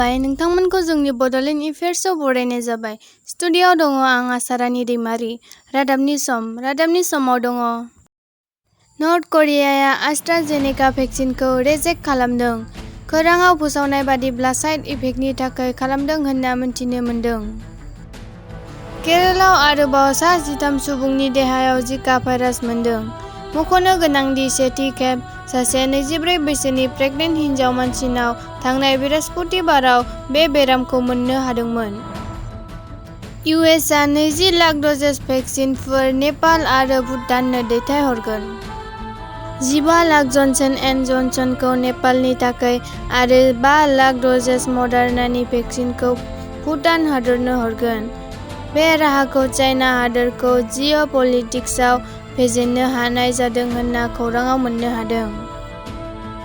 नोंथांमोनखौ जोंनि बड'लेण्ड एफेयार्सआव बरायनाय जाबाय। स्टुडिय'आव दङ आं आसारानि दैमारि। रादाबनि समाव दङ। नर्थ करियाया एस्ट्राजेनेका भेक्सिनखौ रिजेक्ट खालामदों। खौरांआव फोसावनाय बादिब्ला साइड इफेक्टनि थाखाय खालामदों होनना मिथिनो मोन्दों। केरलाव आरोबाव सा 13 सुबुंनि देहायाव जिका भाइरास मोनदों। मख'नो गोनांदि सेथि खेब सासे 24 बैसोनि प्रेगनेन्ट हिनजाव मानसिनाव थांनाय बृहस्पतिबाराव बे बेरामखौ मोननो हादोंमोन। इउएसआ 20 लाख डजेस भेक्सिनफोर नेपाल आरो भुटाननो दैथायहरगोन। 15 लाख जनसन एन्ड जनसनखौ नेपालनि थाखाय आरो 5 लाख डजेस मडार्नानि भेक्सिनखौ भुटान हादरनो हरगोन। बे राहाखौ चाइना हादोरखौ जिअ'पलिटिक्सआव फेजेननो हानाय जादों होनना खौरांआव मोननो हादों।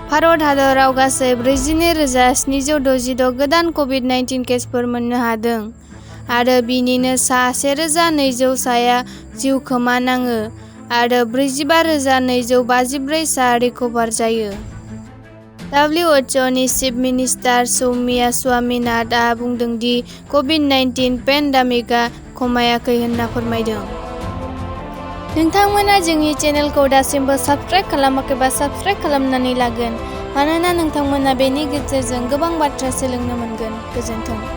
भारत हादराव गासै 42,766 गोदान कभिड-19 केसफोर मोननो हादों आरो बिनिनो सा 1,200 साया जिउ खोमानाङो आरो 45,254 सा रिकभार जायो। डब्लिउएचअनि चिफ मिनिस्टार सौम्या स्वामीनाथनआ बुंदों दि कभिड-19 पेन्डेमिकआ खमायाखै होनना फोरमायदों। नोंथांमोना जोंनि चेनेलखौ दासिमबो साबस्क्राइब खालामाखैबा साबस्क्राइब खालामनानै लागोन, मानोना नोंथांमोना बेनि गेजेरजों गोबां बाथ्रा सोलोंनो मोनगोन। गोजोन्थों।